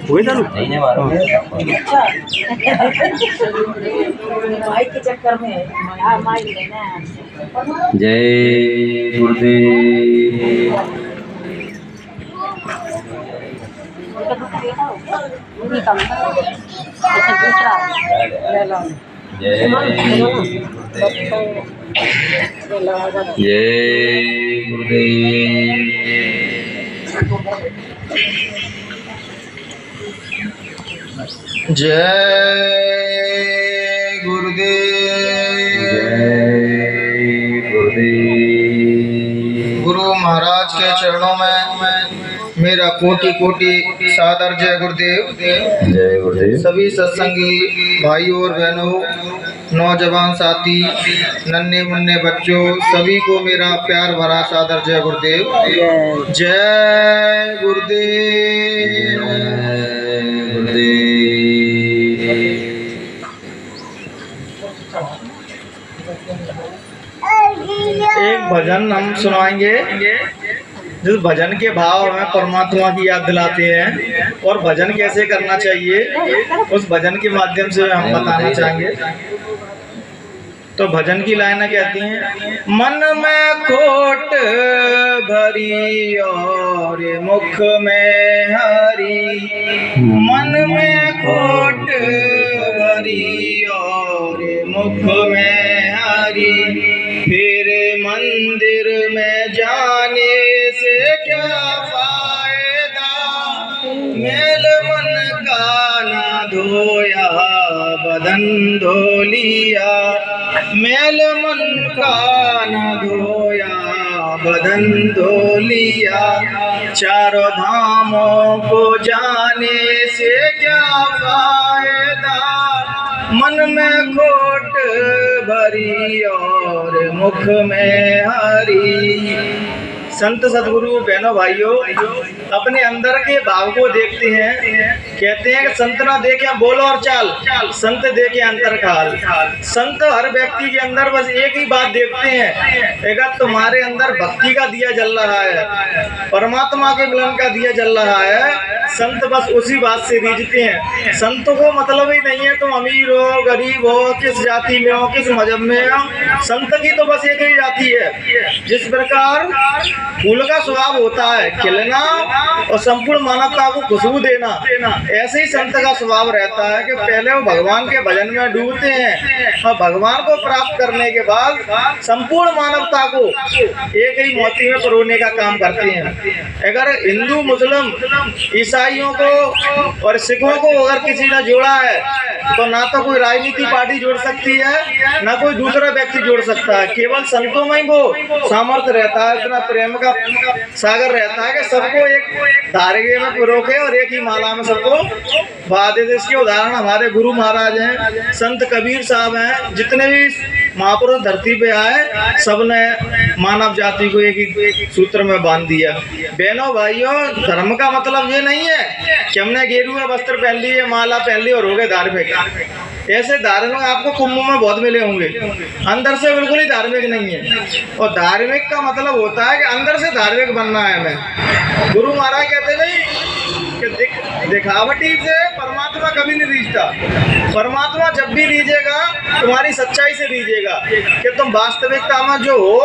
हुए चालू माइक के चक्कर में माइक लेना है। जय गुरुदेव। जय गुरुदेव। जय गुरुदेव। गुरु महाराज के चरणों में मेरा कोटि कोटि सादर जय गुरुदेव। जय गुरुदेव। सभी सत्संगी भाइयों और बहनों, नौजवान साथी, नन्हे मुन्ने बच्चों, सभी को मेरा प्यार भरा सादर जय गुरुदेव। जय गुरुदेव। एक भजन हम सुनाएंगे जिस भजन के भाव हमें परमात्मा की याद दिलाते हैं और भजन कैसे करना चाहिए उस भजन के माध्यम से हम बताना चाहेंगे। तो भजन की लाइन कहती हैं, मन में खोट भरी और मुख में हरी, मन में खोट भरी और मुख में हरी, फिर मंदिर में जाने से क्या फायदा, मेल मन का ना धोया बदन धो लिया, मेल मन का न धोया बदन धो लिया, चारों धामों को जाने से क्या फायदा, मन में खोट भरी और मुख में हरी। संत सदगुरु बहनों भाइयों अपने अंदर के भाव को देखते हैं। कहते हैं कि संत ना देखे बोल और चाल, संत देखे अंतर काल। संत हर व्यक्ति के अंदर बस एक ही बात देखते हैं, अगर तुम्हारे अंदर भक्ति का दिया जल रहा है, परमात्मा के मिलन का दिया जल रहा है, संत बस उसी बात से रीझते हैं। संत को मतलब ही नहीं है तुम अमीर हो गरीब हो, किस जाति में हो, किस मजहब में हो, संत की तो बस एक ही जाति है। जिस प्रकार फूल का स्वभाव होता है खिलना और संपूर्ण मानवता को खुशबू देना, ऐसे ही संत का स्वभाव रहता है कि पहले वो भगवान के भजन में डूबते हैं और भगवान को प्राप्त करने के बाद संपूर्ण मानवता को एक ही मोती में परोने का काम करते हैं। अगर हिंदू मुस्लिम ईसाइयों को और सिखों को अगर किसी ने जोड़ा है तो ना तो कोई राजनीति पार्टी जोड़ सकती है ना कोई दूसरा व्यक्ति जोड़ सकता है। केवल संतों में ही वो सामर्थ्य रहता है, इतना प्रेम का सागर रहता है कि सबको एक धागे में पिरोके और एक ही माला में सबको बहा देते। इसके उदाहरण हमारे गुरु महाराज हैं, संत कबीर साहब हैं, जितने भी महापुरुष धरती पे आए सबने मानव जाति को एक ही सूत्र में बांध दिया। बहनों भाइयों, धर्म का मतलब ये नहीं है कि हमने गेरुआ वस्त्र पहन लिए, माला पहन ली और हो गए धार्मिक। ऐसे धार्मिक आपको कुंभ में बहुत मिले होंगे, अंदर से बिल्कुल ही धार्मिक नहीं है। और धार्मिक का मतलब होता है कि अंदर से धार्मिक बनना है हमें। गुरु महाराज कहते नहीं कि दिखावटी से परमात्मा कभी नहीं रीझता। परमात्मा जब भी रीझेगा तुम्हारी सच्चाई से रीझेगा कि तुम वास्तविकता में जो हो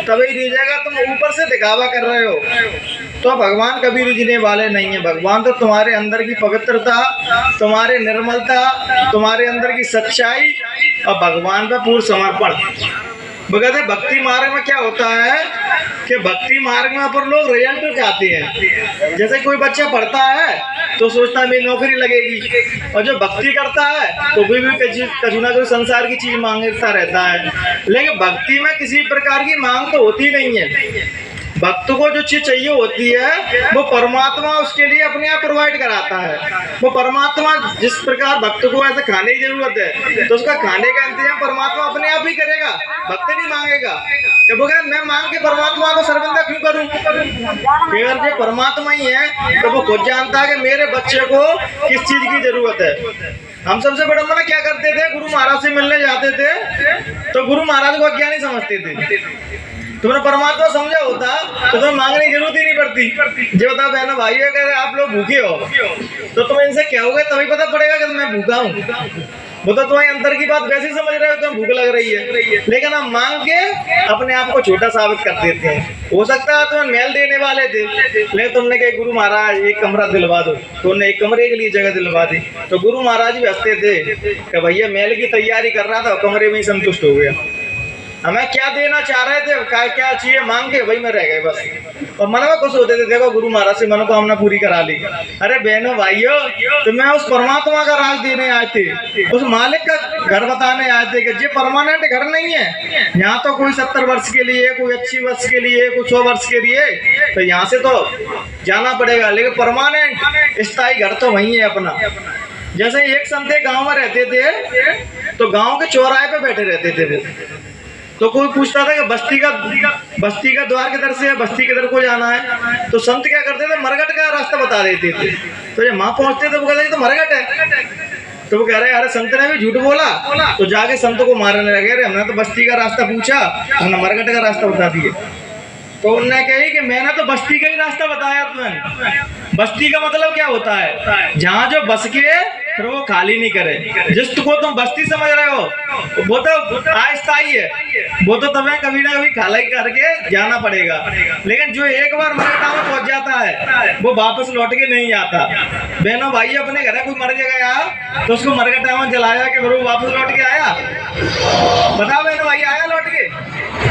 तभी रीझेगा। तुम ऊपर से दिखावा कर रहे हो तो भगवान कभी रीझने वाले नहीं है। भगवान तो तुम्हारे अंदर की पवित्रता, तुम्हारे निर्मलता, तुम्हारे अंदर की सच्चाई और भगवान पर पूर्ण समर्पण। कहते भक्ति मार्ग में क्या होता है कि भक्ति मार्ग में पर लोग रिजल्ट चाहते हैं। जैसे कोई बच्चा पढ़ता है तो सोचता है मेरी नौकरी लगेगी, और जो भक्ति करता है तो भी कभी ना कोई संसार की चीज मांगता रहता है। लेकिन भक्ति में किसी प्रकार की मांग तो होती नहीं है। भक्त को जो चीज चाहिए होती है वो परमात्मा उसके लिए अपने आप प्रोवाइड कराता है। वो परमात्मा जिस प्रकार भक्त को ऐसे खाने की जरूरत है तो उसका खाने का इंतजाम परमात्मा अपने आप ही करेगा, भक्त नहीं मांगेगा। तो वो कहे मैं मांग के परमात्मा को शर्मिंदा क्यों करूं? अगर जो परमात्मा ही है तो वो खुद जानता है कि मेरे बच्चे को किस चीज की जरूरत है। हम सबसे बड़ा मना क्या करते थे, गुरु महाराज से मिलने जाते थे तो गुरु महाराज को अज्ञानी समझते थे। तुमने परमात्मा समझा होता तो तुम्हें मांगने की जरूरत ही नहीं पड़ती। जो बताओ बहनों भाइयों, अगर आप लोग भूखे हो तो तुम इनसे कहोगे तभी पता पड़ेगा कि मैं भूखा हूँ। वो तो तुम्हारे अंदर की बात वैसे ही समझ रहे हो, तुम्हें भूख लग रही है, लेकिन हम मांग के अपने आप को छोटा साबित कर देते हैं। हो सकता है तुम्हें मेल देने वाले थे, लेकिन तुमने कहा गुरु महाराज एक कमरा दिलवा दो, तो उन्हें एक कमरे के लिए जगह दिलवा दी। तो गुरु महाराज भी हंसते थे कि भैया मेल की तैयारी कर रहा था, कमरे में ही संतुष्ट हो गया। हमें क्या देना चाह रहे थे, क्या चाहिए मांग के वही में रह गए बस, और मन में खुश होते थे, देखो गुरु महाराज से मनोकामना पूरी करा ली। अरे बहनों भाइयों, तो मैं उस परमात्मा का राज देने आए थे, उस मालिक का घर बताने आए थे कि ये परमानेंट घर नहीं है। यहाँ तो कोई 70 वर्ष के लिए, कोई 80 वर्ष के लिए, कोई 100 वर्ष के लिए, तो यहाँ से तो जाना पड़ेगा, लेकिन परमानेंट स्थायी घर तो वही है अपना। जैसे एक संत गाँव में रहते थे, तो गाँव के चौराहे पे बैठे रहते थे वो, तो कोई पूछता था कि बस्ती का द्वार किधर से है, बस्ती किधर को जाना है, तो संत क्या करते थे, मरघट का रास्ता बता देते थे। तो जब वहां पहुंचते थे वो कहते तो मरघट है, तो वो कह रहे अरे संत ने भी झूठ बोला, तो जाके संत को मारने लगे। अरे हमने तो बस्ती का रास्ता पूछा, हमने मरघट का रास्ता बता दिए। तो उन्होंने कही कि मैंने तो बस्ती का ही रास्ता बताया तुम्हें। बस्ती का मतलब क्या होता है, जहाँ जो बस के फिर वो खाली नहीं करे। जिसको तुम बस्ती समझ रहे हो वो तो अस्थायी है, वो तो तुम्हें कभी ना कभी खाली करके जाना पड़ेगा। लेकिन जो एक बार मरघटा में पहुंच जाता है वो वापस लौट के नहीं आता। बहनों भाई, अपने घर कोई मर गया तो उसको मरघटा में जलाया कि वो वापस लौट के आया? बताओ बहनों भाई, आया लौट के?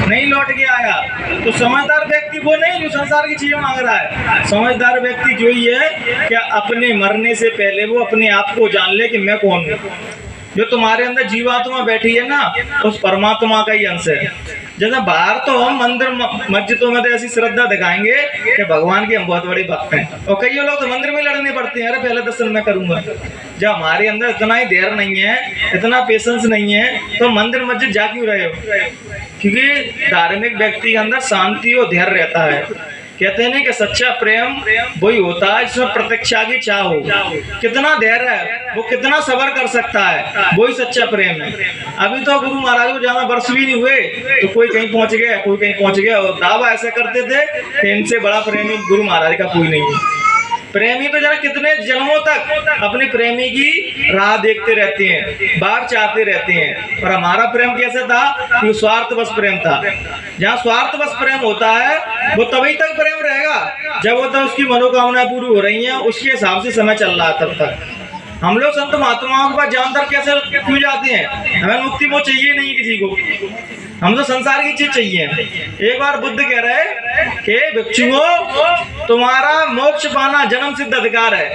नहीं लौट के आया। तो समझदार व्यक्ति वो नहीं जो संसार की चीजें मांग रहा है। समझदार व्यक्ति जो ही है कि अपने मरने से पहले वो अपने आप को जान ले कि मैं कौन हूँ। जो तुम्हारे अंदर जीवात्मा बैठी है ना, उस परमात्मा का ही अंश है। जैसे बाहर तो हम मंदिर मस्जिदों में तो ऐसी श्रद्धा दिखाएंगे कि भगवान के हम बहुत बड़े भक्त हैं, और कई लोग तो मंदिर में लड़ने पड़ते हैं, अरे पहले दर्शन मैं करूंगा। जब हमारे अंदर इतना ही धैर्य नहीं है, इतना पेशेंस नहीं है, तो मंदिर मस्जिद जा क्यों रहे हो? क्योंकि धार्मिक व्यक्ति के अंदर शांति और धैर्य रहता है। कहते हैं कि सच्चा प्रेम वही होता है जिसमें प्रतीक्षा की चाह हो। कितना धैर्य है, वो कितना सब्र कर सकता है, वही सच्चा प्रेम है। अभी तो गुरु महाराज को जाना वर्ष भी नहीं हुए तो कोई कहीं पहुंच गया, कोई कहीं पहुंच गया, और दावा ऐसा करते थे कि इनसे बड़ा प्रेमी गुरु महाराज का कोई नहीं है। प्रेमी तो जरा कितने जन्मों तक अपने प्रेमी की राह देखते रहते हैं, बात चाहते रहते हैं। और हमारा प्रेम कैसे था कि स्वार्थ बस प्रेम था। जहाँ स्वार्थ बस प्रेम होता है वो तभी तक प्रेम रहेगा जब वो तो उसकी मनोकामना पूरी हो रही है, उसके हिसाब से समय चल रहा है तब तक। हम लोग संत महात्माओं के पास जानकर कैसे क्यों जाते हैं? हमें मुक्ति वो चाहिए नहीं किसी को, हम तो संसार की चीज चाहिए। एक बार बुद्ध कह रहे कि भिक्षुओं, तुम्हारा मोक्ष पाना जन्म सिद्ध अधिकार है।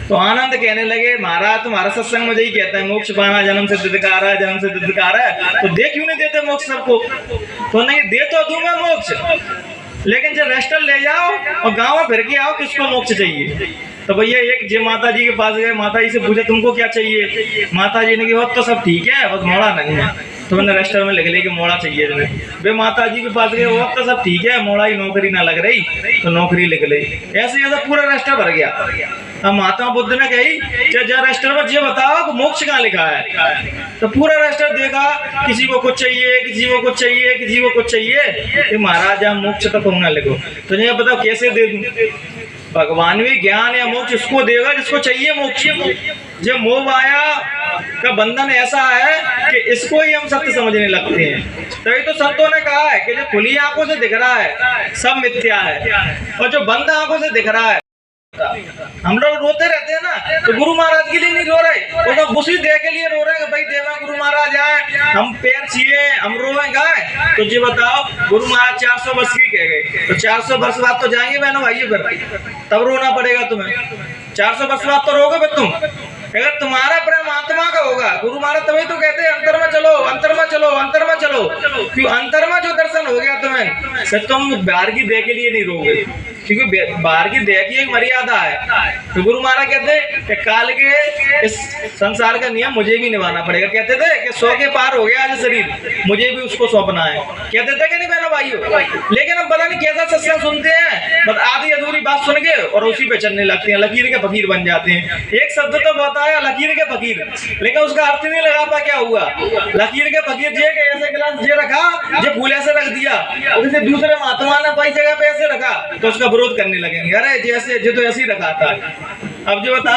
तो आनंद कहने लगे महाराज तुम्हारा सत्संग मुझे ही कहता है मोक्ष पाना जन्म सिद्ध अधिकार है, जन्म सिद्ध अधिकार है, तो दे क्यों नहीं देते मोक्ष सबको? तो नहीं, दे तो दूंगा मोक्ष, लेकिन जब रेस्टर ले जाओ और गाँव में फिर के आओ किसको मोक्ष चाहिए? तो भैया एक जी माता जी के पास गए, माता जी से पूछा तुमको क्या चाहिए? माता जी ने कहा तो सब ठीक है, बस मोड़ा नहीं है। तो मैंने रेस्टर में लिख लिया कि मोड़ा चाहिए तुम्हें। वे माता जी के पास गए, वो तो सब ठीक है, मोड़ा ही नौकरी ना लग रही, तो नौकरी लिख ली। ऐसे ऐसा पूरा रेस्टर भर गया। अब महात्मा बुद्ध ने कही जरा रेस्टर पर ये बताओ कि मोक्ष कहाँ लिखा है? तो पूरा रेस्टर देखा, किसी को कुछ चाहिए, किसी को कुछ चाहिए, किसी को कुछ चाहिए। महाराज आप मोक्ष तो तुम ना लिखो। तो ये बताओ कैसे दे दूं? भगवान भी ज्ञान या मोक्ष उसको देगा जिसको चाहिए मोक्ष। जो मोह माया का बंधन ऐसा है कि इसको ही हम सत्य समझने लगते हैं। तभी तो संतों ने कहा है कि जो खुली आंखों से दिख रहा है सब मिथ्या है, और जो बंद आंखों से दिख रहा है। हम लोग रोते रहते हैं ना, तो गुरु महाराज के लिए नहीं रो रहे, वो तो उसी देह के लिए रो रहे हैं कि भाई देवा गुरु महाराज आए, हम पैर छिए, हम रोए गाए। तो जी बताओ, गुरु महाराज 400 वर्ष की कह गए, तो 400 वर्ष बाद तो जाएंगे बहनों भाई, फिर तब रोना पड़ेगा तुम्हें। 400 वर्ष बाद तो रोगे फिर तुम, अगर तुम्हारा प्रेम आत्मा का होगा। गुरु महाराज तभी तो कहते हैं अंतर में चलो, अंतर में चलो, अंतर में चलो। क्यों? अंतर में जो दर्शन हो गया तुम्हें, फिर तुम बाहर की देह के लिए नहीं रोगे। क्योंकि बाहर की देह की एक मर्यादा है। तो गुरु महाराज कहते हैं कि काल के इस संसार का नियम मुझे भी निभाना पड़ेगा। कहते थे कि 100 के पार हो गया आज शरीर, मुझे भी उसको सौंपना है। कहते थे कि नहीं बहनों भाइयों? लेकिन हम पता नहीं कैसा सत्संग सुनते हैं, बस आधी अधूरी बात सुन के और उसी पे चलने लगते हैं, लकीर के फकीर बन जाते हैं। एक शब्द तो बताया लकीर के फकीर, लेकिन उसका अर्थ नहीं लगा पा क्या हुआ। लकीर के फकीर जे के ऐसे गिलास जे रखा, जे फूल ऐसे रख दिया, और किसी दूसरे महात्मा ने पाई जगह पे ऐसे रखा तो उसका विरोध करने लगेंगे, अरे जैसे जो तो ऐसे ही रखा था। अब जो बता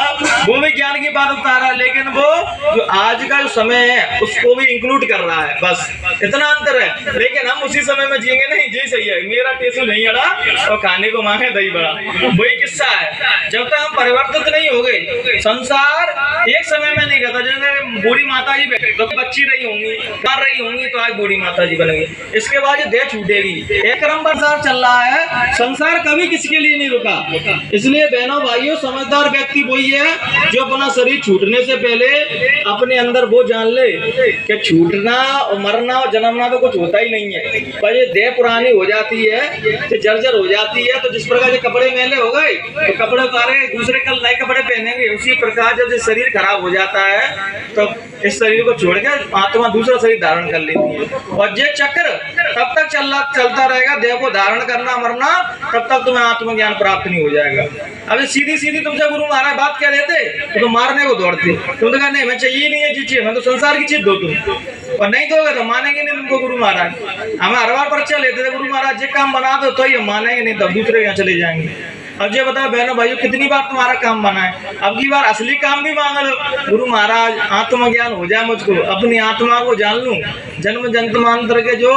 वो भी ज्ञान की बात उतारा, लेकिन वो जो आज का जो समय है उसको भी इंक्लूड कर रहा है, बस इतना अंतर है। लेकिन हम उसी समय में जिएंगे नहीं, जी सही है, मेरा टेस्ट नहीं अड़ा और खाने को मांगे दही बड़ा, वही किस्सा है। जब तक हम परिवर्तित नहीं हो गए, संसार एक समय में नहीं रहता। जैसे बूढ़ी माता जी तो बच्ची रही होंगी, कर रही होंगी, तो आज बूढ़ी माता जी बनेंगी, इसके बाद ये देह छूटेगी। एक क्रम प्रसार चल रहा है, संसार कभी किसी के लिए नहीं रुका। इसलिए बहनों भाइयों, समझदार व्यक्ति वही है जो अपना शरीर छूटने से पहले अपने अंदर वो जान ले कि छूटना और मरना और जन्मना तो कुछ होता ही नहीं है। पर ये देह पुरानी हो जाती है, तो जर्जर हो जाती है, तो जिस प्रकार के कपड़े मैले हो गए तो कपड़े उतारे, दूसरे कल नए कपड़े पहनेंगे, उसी प्रकार जब शरीर खराब हो जाता है तो इस शरीर को छोड़कर आत्मा दूसरा शरीर धारण कर लेती है। और ये चक्र तब तक चलता रहेगा, देह को धारण करना मरना, तब तक तुम्हें आत्मज्ञान प्राप्त नहीं हो जाएगा। अभी सीधी सीधी तुमसे गुरु महाराज बात कह देते तो मारने को दौड़ते, तुम तो कहते मैं चाहिए नहीं है चीज, मैं तो संसार की चीज दो तुम, और नहीं दोगे तो मानेंगे नहीं तुमको गुरु महाराज। हमें हर बार पर्चा लेते थे, गुरु महाराज ये काम बना दो तो ये मानेंगे, नहीं तो दूसरे यहाँ चले जाएंगे। अब ये बताओ बहनों भाइयों, कितनी बार तुम्हारा काम बना है? अब की बार असली काम भी मांग लो, गुरु महाराज आत्मज्ञान हो जाए मुझको, अपनी आत्मा को जान लूं, जन्म जन्मांतर के जो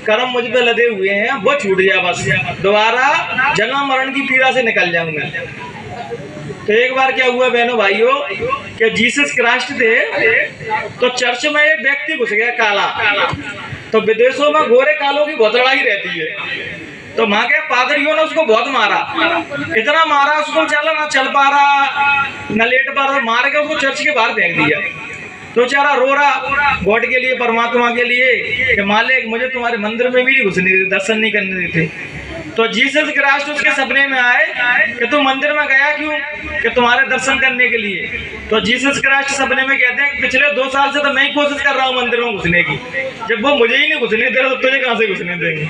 कर्म मुझ पे लदे हुए हैं वो छूट जाए, बस दोबारा जन्म मरण की पीड़ा से निकल जाऊं मैं। तो एक बार क्या हुआ बहनों भाइयों कि जीसस क्राइस्ट थे, तो चर्च में एक व्यक्ति घुस गया काला। तो विदेशों में गोरे कालों की बहुत लड़ाई रहती है, तो वहां के पादरियों ने उसको बहुत मारा, इतना मारा उसको ना चल पा रहा न लेट पा रहा, मार के उसको चर्च के बाहर फेंक दिया। तो बेचारा रो रहा गॉड के लिए, परमात्मा के लिए कि मालिक मुझे तुम्हारे मंदिर में भी नहीं घुसने देते, दर्शन नहीं करने देते। तो जीसस क्राइस्ट उसके सपने में आए कि तू मंदिर में गया क्यों? कि तुम्हारे दर्शन करने के लिए। तो जीसस क्राइस्ट सपने में कहते हैं कि पिछले 2 साल से तो मैं ही कोशिश कर रहा हूँ मंदिर में घुसने की, जब वो मुझे ही नहीं घुसने दे रहे तो तुझे कहाँ से घुसने देंगे।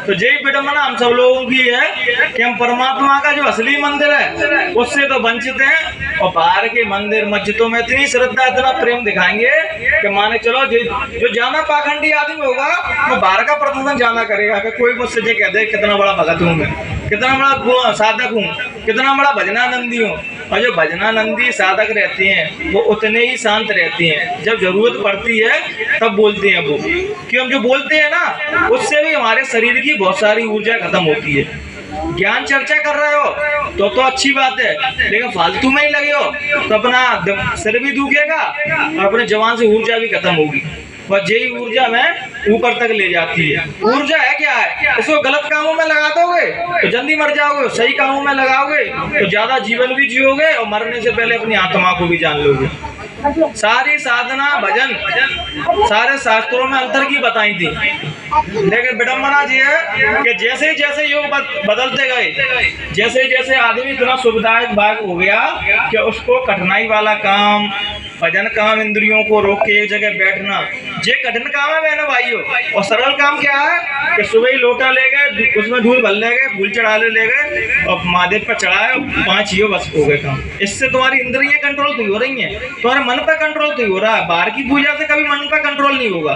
तो यही विडंबना हम सब लोगों की है कि हम परमात्मा का जो असली मंदिर है उससे तो वंचित हैं, और बाहर के मंदिर मस्जिदों में इतनी श्रद्धा इतना प्रेम दिखाएंगे कि माने चलो जो ज्यादा पाखंडी आदमी होगा वो बाहर का प्रदर्शन ज्यादा करेगा कि कोई मुझसे ये कह दे कितना बड़ा भगत हूँ मैं, कितना बड़ा साधक हूँ, कितना बड़ा भजनानंदी हूँ। और जो भजनानंदी साधक रहते हैं वो उतने ही शांत रहते हैं, जब जरूरत पड़ती है तब बोलते हैं वो, कि हम जो बोलते हैं ना उससे भी हमारे शरीर की बहुत सारी ऊर्जा खत्म होती है। ज्ञान चर्चा कर रहे हो तो अच्छी बात है, लेकिन फालतू में ही लगे हो तो अपना सिर भी दुखेगा और अपने जवान से ऊर्जा भी खत्म होगी, और यही ऊर्जा में ऊपर तक ले जाती है। ऊर्जा है क्या है? इसको गलत कामों में लगा दोगे तो जल्दी मर जाओगे, सही कामों में लगाओगे तो ज्यादा जीवन भी जियोगे और मरने से पहले अपनी आत्मा को भी जान लोगे। सारी साधना भजन सारे शास्त्रों में अंतर की बताई थी, लेकिन विडंबना जी है कि जैसे जैसे युग बदलते गए, जैसे जैसे आदमी इतना सुविधायक भाग हो गया कि उसको कठिनाई वाला काम, भजन काम, इंद्रियों को रोक के एक जगह बैठना, ये कठिन काम है बहनों भाइयों। और सरल काम क्या है कि सुबह ही लोटा ले गए, उसमें दूध भर ले गए, फूल चढ़ाने ले गए और महादेव पर चढ़ाए, 5 ही बस हो गए काम। इससे तुम्हारी इंद्रियां कंट्रोल तो हो रही हैं, तुम्हारे मन पर कंट्रोल तो हो रहा है। बाहर की पूजा से कभी मन पर कंट्रोल नहीं होगा।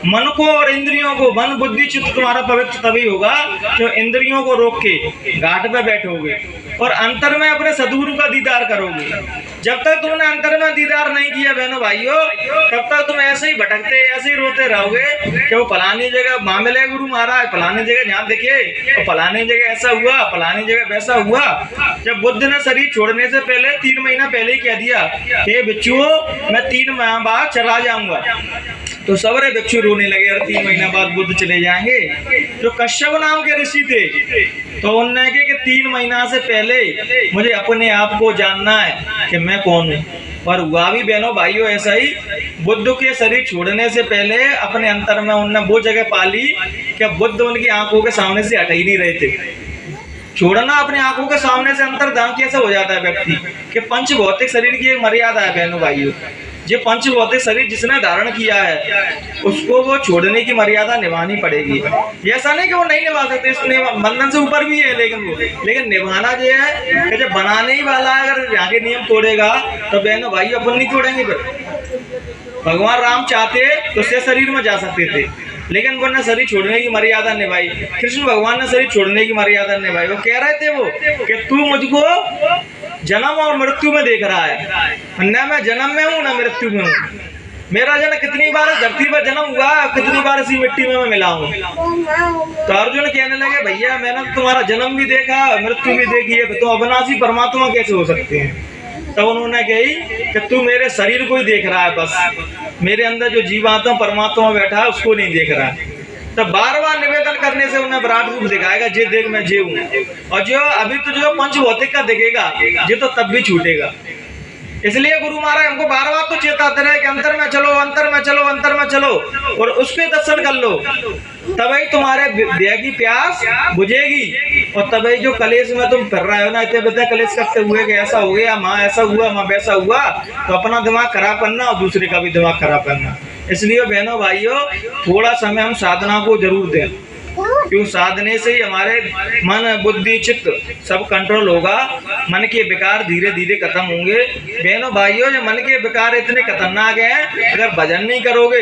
मन को और इंद्रियों को, मन बुद्धि चित्त तुम्हारा पवित्र तभी होगा जो इंद्रियों को रोक के घाट पे बैठोगे और अंतर में अपने सद्गुरु का दीदार करोगे। जब तक तुमने अंतर में दीदार नहीं किया बहनों भाइयों, तब तक तुम ऐसे ही भटकते, ऐसे ही रोते रहोगे कि वो फलानी जगह वहां मिले गुरु महाराज, फलानी जगह यहाँ देखिए, और फलानी जगह ऐसा हुआ, फलानी जगह वैसा हुआ। जब बुद्ध ने शरीर छोड़ने से पहले 3 महीना पहले ही कह दिया कि बिच्छुओ मैं 3 महीना बाद चला जाऊंगा, तो सबरे बिच्छू रोने लगे और 3 महीना बाद बुद्ध चले जाएंगे। जो कश्यप नाम के ऋषि थे तो उन्होंने कहा कि 3 महीना से पहले मुझे अपने आप को जानना है कि मैं कौन हूँ। और हुआ भी बहनों भाइयों ऐसा ही, बुद्ध के शरीर छोड़ने से पहले अपने अंतर में उन्होंने वो जगह पाली कि बुद्ध उनकी आंखों के सामने से हट ही नहीं रहे थे। छोड़ना अपनी आंखों के सामने से अंतर्धान कैसे हो जाता है व्यक्ति कि पंच भौतिक शरीर की एक मर्यादा है बहनों भाइयों। ये पंच भौतिक शरीर जिसने धारण किया है उसको वो छोड़ने की मर्यादा निभानी पड़ेगी। ऐसा नहीं कि वो नहीं निभा सकते, इसने बंधन से ऊपर भी है, लेकिन निभाना जो है कि जब बनाने ही वाला है अगर यहाँ के नियम तोड़ेगा तो बहनों भाइयों अपन नहीं तोड़ेंगे। फिर भगवान राम चाहते तो से शरीर में जा सकते थे, लेकिन उन्होंने शरीर छोड़ने की मर्यादा निभाई। कृष्ण भगवान ने शरीर छोड़ने की मर्यादा निभाई। वो कह रहे थे वो कि तू मुझको जन्म और मृत्यु में देख रहा है, न मैं जन्म में हूँ न मृत्यु में हूँ। मेरा जन्म कितनी बार धरती पर जन्म हुआ, कितनी बार इसी मिट्टी में मैं मिला हूँ। तो अर्जुन कहने लगे भैया मैंने तुम्हारा जन्म भी देखा मृत्यु भी देखी है, तो अविनाशी परमात्मा कैसे हो सकते हैं। तब उन्होंने कही कि तू मेरे शरीर को ही देख रहा है, बस मेरे अंदर जो जीवात्मा परमात्मा बैठा है उसको नहीं देख रहा है। तब बार बार निवेदन करने से उन्हें विराट रूप दिखाएगा, जे देख मैं जे हूँ। और जो अभी तो जो पंच भौतिक का दिखेगा ये तो तब भी छूटेगा। इसलिए गुरु महाराज हमको बार बार तो चेताते रहे कि अंतर में चलो, अंतर में चलो, अंतर में चलो और उसके दर्शन कर लो, तभी तुम्हारे देह की प्यास बुझेगी। और तभी जो कलेश में तुम फिर रहे हो ना, इतने बता कलेश करते हुए कि ऐसा हो गया, माँ ऐसा हुआ, माँ वैसा हुआ, तो अपना दिमाग खराब करना और दूसरे का भी दिमाग खराब करना। इसलिए बहनों भाइयों थोड़ा समय हम साधना को जरूर दें, क्यों साधने से ही हमारे मन बुद्धि चित्त सब कंट्रोल होगा। मन के विकार धीरे धीरे खत्म होंगे। बहनों भाइयों ये मन के विकार इतने खतरनाक हैं, अगर भजन नहीं करोगे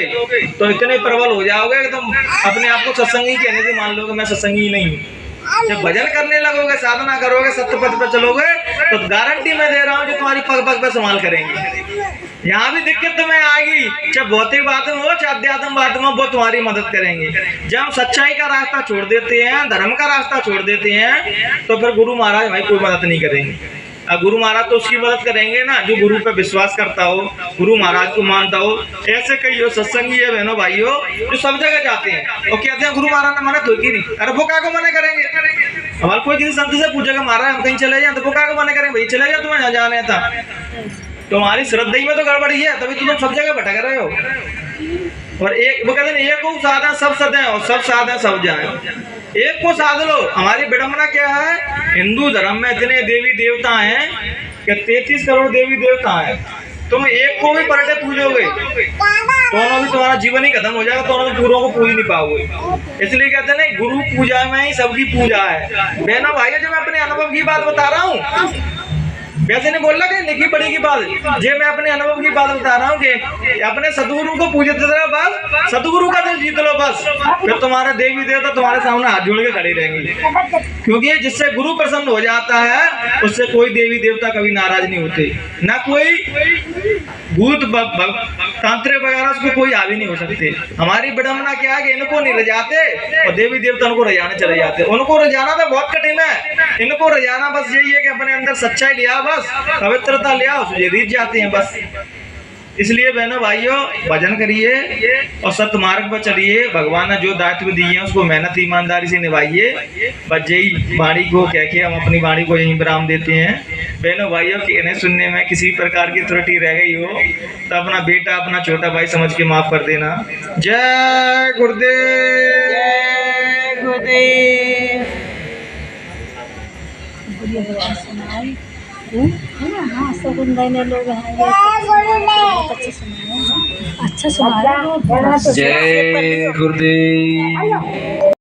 तो इतने प्रबल हो जाओगे कि तुम अपने आप को सत्संगी कहने से मान लोगे मैं सत्संगी नहीं हूँ। जब भजन करने लगोगे, साधना करोगे, सत्य पथ पर चलोगे तो गारंटी मैं दे रहा हूँ कि तुम्हारी पग पग पे संभाल करेंगे। यहाँ भी दिक्कत तुम्हें आएगी, चाहे भौतिक बात में हो चाहे अध्यात्म बात में, वो तुम्हारी मदद करेंगे। जब हम सच्चाई का रास्ता छोड़ देते हैं, धर्म का रास्ता छोड़ देते हैं, तो फिर गुरु महाराज भाई कोई मदद नहीं करेंगे। गुरु महाराज तो उसकी मदद करेंगे ना जो गुरु पे विश्वास करता हो, गुरु महाराज को मानता हो। ऐसे कई हो सत्संगी है बहनों भाइयों जो सब जगह जाते हैं और कहते हैं गुरु महाराज ने मना तो की नहीं। अरे वो क्या को मना करेंगे? हमारे कोई किसी संत से पूछेगा महाराज हम कहीं चले जाए तो वो क्या को मना करेंगे? भाई चले जाओ, तुम्हें जाना था। तुम्हारी श्रद्धा में तो गड़बड़ी है, तभी तुम सब जगह भटक रहे हो। और एक वो कहते हैं एक को साधन सब सदें और सब साधन सब जाए, एक को साध लो। हमारी विडंबना क्या है, हिंदू धर्म में इतने देवी देवता हैं कि 33 करोड़ देवी देवता हैं, तुम एक को भी पलटे पूजोगे तो भी तुम्हारा जीवन ही खत्म हो जाएगा, तो पूरों को पूज नहीं पाओगे। इसलिए कहते हैं ना गुरु पूजा में ही सबकी पूजा है। बहनों भाइयों जो मैं अपने अनुभव की बात बता रहा हूँ, वैसे नहीं बोल रहा कि लिखी पढ़ी की बात, जे मैं अपने अनुभव की बात बता रहा हूँ कि अपने सतगुरु को पूजते रहो, बस सतगुरु का दिल जीत लो, बस फिर तुम्हारे देवी देवता तुम्हारे सामने हाथ जोड़ के खड़े रहेंगे। क्योंकि जिससे गुरु प्रसन्न हो जाता है उससे कोई देवी देवता कभी नाराज नहीं होते, ना कोई भूत तांत्रिक वगैरह उसको कोई हावी नहीं हो सकते। हमारी विडंबना क्या है कि इनको नहीं रजाते और देवी देवता उनको रजाने चले जाते। उनको रजाना तो बहुत कठिन है, इनको रजाना बस यही है कि अपने अंदर सच्चाई लिया, बस पवित्रता लिया, उससे रीत जाते हैं बस। इसलिए बहनों भाइयों भजन करिए और सत्य मार्ग पर चलिए। भगवान ने जो दायित्व दिए हैं उसको मेहनत ईमानदारी से निभाइए। बस यही वाणी को कह के हम अपनी वाणी को यहीं विराम देते हैं। बहनों भाइयों कहने सुनने में किसी प्रकार की त्रुटि रह गई हो तो अपना बेटा अपना छोटा भाई समझ के माफ कर देना। जय गुरुदेव, जय गुरुदेव। हाँ सब नए लोग हैं, बहुत अच्छा सुना, जय गुरुदेव।